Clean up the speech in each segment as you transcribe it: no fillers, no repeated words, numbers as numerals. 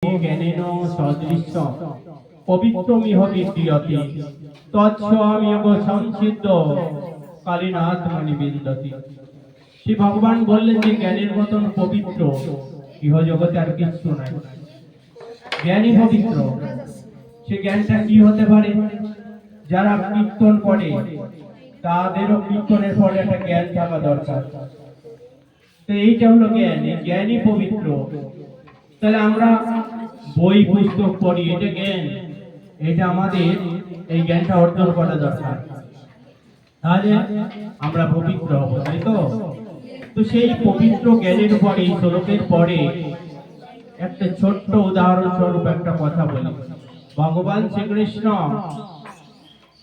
জ্ঞানেন সদৃশ্য পবিত্রমিহ বিদ্যতি তৎস্বামিয়োগ সংসিদ্ধ কালীনাথমণি বিন্দতি। শ্রী ভগবান বললেন যে জ্ঞানের মতন পবিত্র ইহ জগতে আর কিছু নাই। জ্ঞানই পবিত্র। সে জ্ঞানটা কি হতে পারে? যারা কীর্তন করে তাদেরও কীর্তনের পরে একটা জ্ঞান থাকা দরকার। তো এইটা হলো জ্ঞান, এই জ্ঞানই পবিত্র। তাহলে আমরা বই পুস্তক পড়ি, এটা জ্ঞান, এটা আমাদের এই জ্ঞানটা অর্জন করা দরকার, তাহলে আমরা পবিত্র হব, তাই তো? তো সেই পবিত্র জ্ঞানের পরে এই শ্লোকের পরে একটা ছোট্ট উদাহরণ স্বরূপ একটা কথা বলি। ভগবান শ্রীকৃষ্ণ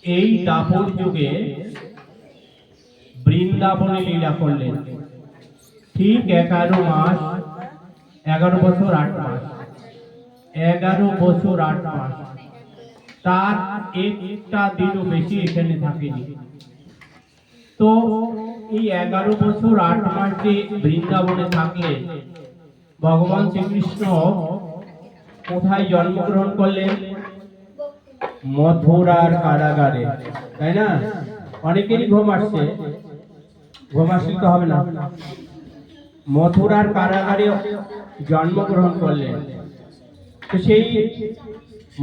এই দাপর যুগে বৃন্দাবনে লীলা করলেন। ঠিক 11 মাস, 11 বছর 8 মাস, 11 বছর 8 মাস, তার একটা দিনও বেশি এখানে থাকেনি। তো এই 11 বছর 8 মাস যে বৃন্দাবনে থাকলেন, ভগবান শ্রীকৃষ্ণ কোথায় জন্মগ্রহণ করলেন? মথুরার কারাগারে, তাই না? অনেকেরই ঘুম আসছে, ঘুম আসলে তো হবে না। মথুরার কারাগারে জন্মগ্রহণ করলেন। তো সেই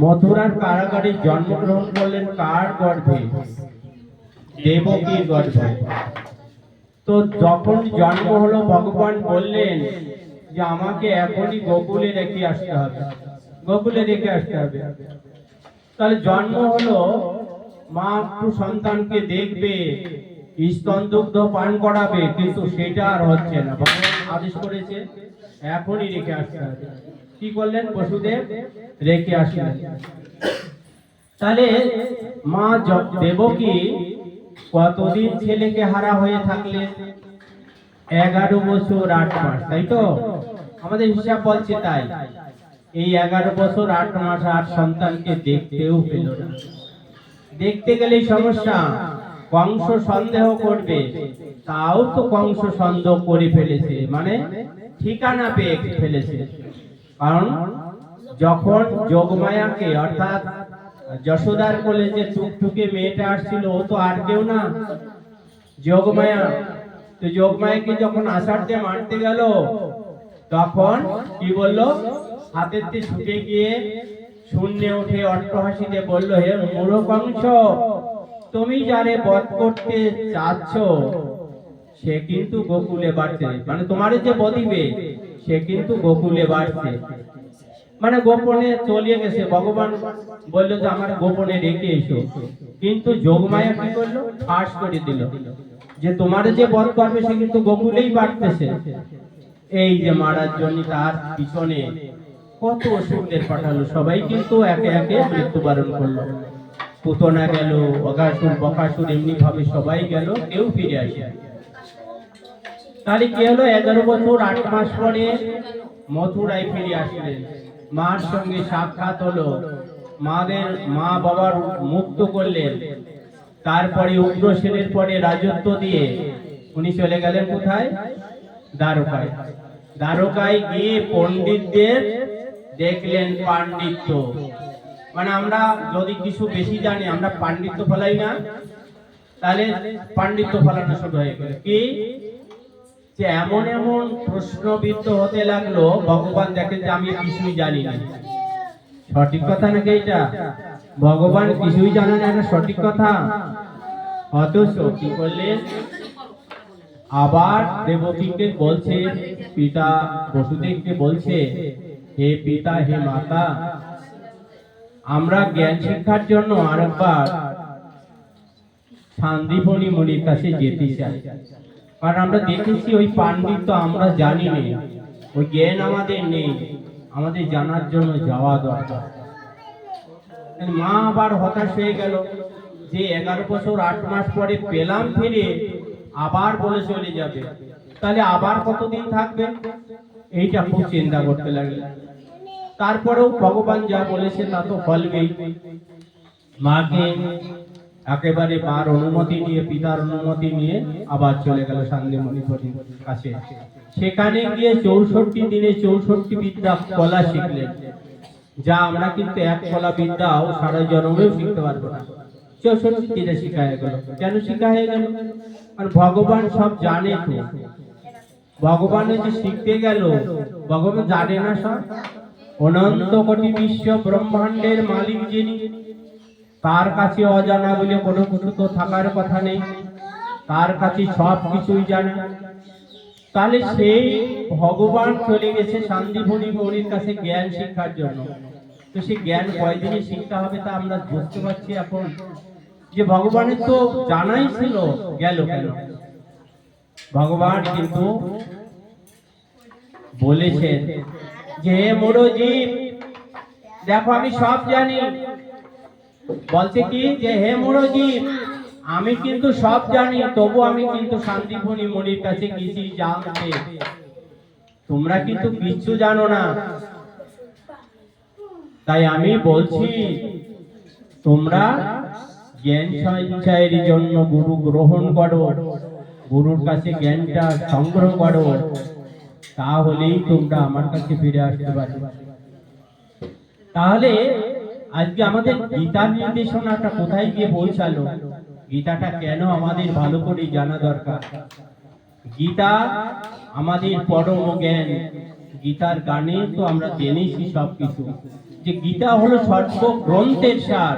মথুরার কারাগারে জন্মগ্রহণ করলেন কার গর্ভে? দেবকীর গর্ভে। তো যখন জন্ম হলো, ভগবান বললেন যে আমাকে এখনই গোকুলে রেখে আসতে হবে, গোকুলে রেখে আসতে হবে। তাহলে জন্ম হলো, মা একটু সন্তানকে দেখবে, স্তন দুগ্ধ পান করাবে, কিন্তু সেটা আর হচ্ছে না। ভগবান আদেশ করেছে এখনই রেখে আসতে হবে। কি করলেন? বসুদেব রেখে আসলেন। তাহলে মা দেবকী কতদিন ছেলেকে হারা হয়ে থাকলেন? 11 বছর 8 মাস, তাই তো? আমাদের হিসাব বলছে তাই। এই 11 বছর 8 মাস আর সন্তানকে দেখতেও পেল না। দেখতে গেলেই সমস্যা, কংস সন্দেহ করবে, তাও তো কংস সন্দেহ করে ফেলেছে, মানে ঠিকানা পেয়ে ফেলেছে। কারণ যখন যোগমায়াকে, অর্থাৎ যশোদার কোলে যে টুকটুকে মেয়েটা আসছিল, ও তো আর কেউ না, যোগমায়া। তো যোগমায়াকে যখন আষাঢ় দিয়ে মারতে গেল, তখন কি বললো? হাতের দিয়ে ছুটে গিয়ে শূন্যে উঠে অট্টহাসিতে বলল, হে মূঢ় কংস, তুমি যারে বধ করতে চাচ্ছ সে কিন্তু গোকুলে বাড়ছে, মানে তোমার যে বধিবে সে কিন্তু গোকুলে বাড়ছে, মানে গোপনে চলে গেছে। ভগবান বললো যে আমার গোপনে রেখে এসো। কিন্তু যোগমায়া কি করলো? ফাঁস করে দিল যে তোমার যে বধ করবে সে কিন্তু গোকুলেই বাড়তেছে। এই যে মারার জন্য তার পিছনে কত অসুরদের পাঠালো, সবাই কিন্তু একে একে মৃত্যুবরণ করলো। পুতনা গেল, অগাসুর, বকাসুর, এমনি ভাবে সবাই গেল, কেউ ফিরে আসে। তাহলে কি হলো? 11 বছর 8 মাস পরে মথুরায় ফিরে আসলেন। মার সঙ্গে সাক্ষাৎ হলো, মা বাবার মুক্ত করলেন। তারপরে উগ্রসেনের পরে রাজত্ব দিয়ে উনি চলে গেলেন কোথায়? দ্বারকায়। দ্বারকায় গিয়ে পণ্ডিতদের দেখলেন পাণ্ডিত্য, মানে আমরা যদি কিছু বেশি জানি আমরা পাণ্ডিত্য ফলাই না, তাহলে পাণ্ডিত্য ফলানো শুরু হয়ে গেল। কি যে এমন এমন প্রশ্নবিদ্ধ হতে লাগলো, ভগবান দেখেন যে আমি কিছুই জানি না। সঠিক কথা নাকি এটা? ভগবান কিছুই জানে না, এটা সঠিক কথা। অথচ কি করলেন? আবার দেবকীকে বলছে, পিতা বসুদেবকে বলছে, হে পিতা, হে মাতা, আমরা জ্ঞান শিক্ষার জন্য আরেকবার সান্দীপনী মুনির কাছে যেতে চাই। কারণ আমরা দেখেছি ওই পাণ্ডিত্য আমরা জানি না, ওই জ্ঞান আমাদের নেই, আমাদের জানার জন্য যাওয়া দরকার। মা আবার হতাশ হয়ে গেল যে 11 বছর 8 মাস পরে পেলাম ফিরে, আবার বলে চলে যাবে, তাহলে আবার কতদিন থাকবে? এইটা খুব চিন্তা করতে লাগলো। তারপরেও ভগবান যা বলেছে তা তো ফলবেই। মাকে একেবারে মার অনুমতি নিয়ে, পিতার অনুমতি নিয়ে আবার চলে গেল সান্দীপনীর কাছে। সেখানে গিয়ে 64 দিনে 64 বিদ্যা কলা শিখলেন, যা আমরা কিন্তু এক কলা বিদ্যাও সারা জন্মেও শিখতে পারবো না। 64 দিনে শিখা হয়ে গেল। কেন শিখা হয়ে গেল? আর ভগবান সব জানে তো। ভগবান যে শিখতে গেল, ভগবান জানে না সব? অনন্ত কোটি বিশ্ব ব্রহ্মাণ্ডের মালিক যিনি, তার কাছে অজানা বলে কোনো কিছু তো থাকার কথা নেই। তার কাছে সব কিছুই জানে। তাহলে সেই ভগবান চলে গেছে শান্তিভূমি মনির কাছে জ্ঞান শিক্ষার জন্য। তো সেই জ্ঞান কয়দিনে শিখতে হবে তা আমরা বুঝতে পারছি এখন, যে ভগবানের তো জানাই ছিল, গেল কেন? ভগবান কিন্তু বলেছেন যে হে মোর জীব, দেখো আমি সব জানি। বলছে কি যে হে মোর জীব, আমি কিন্তু সব জানি, তবু আমি কিন্তু শান্তিভূমি মনির কাছে গেছি জানতে। তোমরা কিন্তু কিচ্ছু জানো না। তাই আমি বলছি, তোমরা জ্ঞান সঞ্চয়ের জন্য গুরু গ্রহণ করো, গুরুর কাছে জ্ঞানটা সংগ্রহ করো, তাহলেই তোমরা আমার কাছে ফিরে আসতে পারবে। তাহলে আজকে আমাদের গীতার নির্দেশনাটা কোথায় গিয়ে পৌঁছালো? গীতাটা কেন আমাদের ভালো করে জানা দরকার? গীতা আমাদের পরম জ্ঞান। গীতার গানে তো আমরা জেনেছি সবকিছু, যে গীতা হলো সর্বগ্রন্থের সার।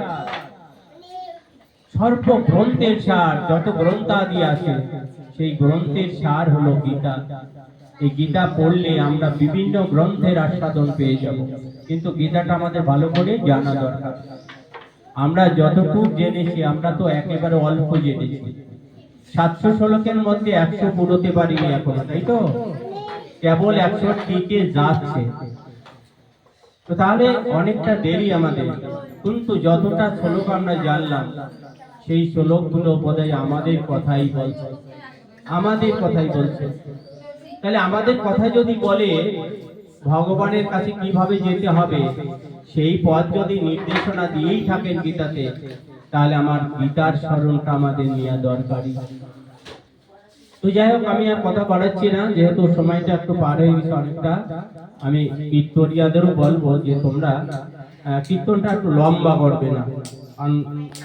সর্বগ্রন্থের সার, যত গ্রন্থাদি আছে সেই গ্রন্থের সার হলো গীতা। এই গীতা পড়লে আমরা বিভিন্ন গ্রন্থের আস্বাদন পেয়ে যাব, কিন্তু গীতাটা আমাদের ভালো করে জানা দরকার। আমরা যতটুকু জেনেছি, আমরা তো একেবারে অল্প জেনেছি। 700 শ্লোকের মধ্যে 100 পুরোতে পারিনি এখন, তাই তো? কেবল 100 টিকে যাচ্ছে। তো তাহলে অনেকটা দেরি আমাদের, কিন্তু যতটা শ্লোক আমরা জানলাম, সেই শ্লোকগুলো বোধহয় আমাদের কথাই বলছে, আমাদের কথাই বলছে। তাহলে আমাদের কথা যদি বলে ভগবানের কাছে কিভাবে যেতে হবে, সেই পথ যদি নির্দেশনা দিয়েই থাকেন গীতাতে, তাহলে আমার গীতার স্মরণটা আমাদের নেওয়া দরকারি। তো যাই হোক, আমি আর কথা বাড়াচ্ছি না, যেহেতু সময়টা একটু পার হয়ে গেছে অনেকটা। আমি কীর্তনিয়াদেরও বলবো যে তোমরা কীর্তনটা একটু লম্বা করবে না।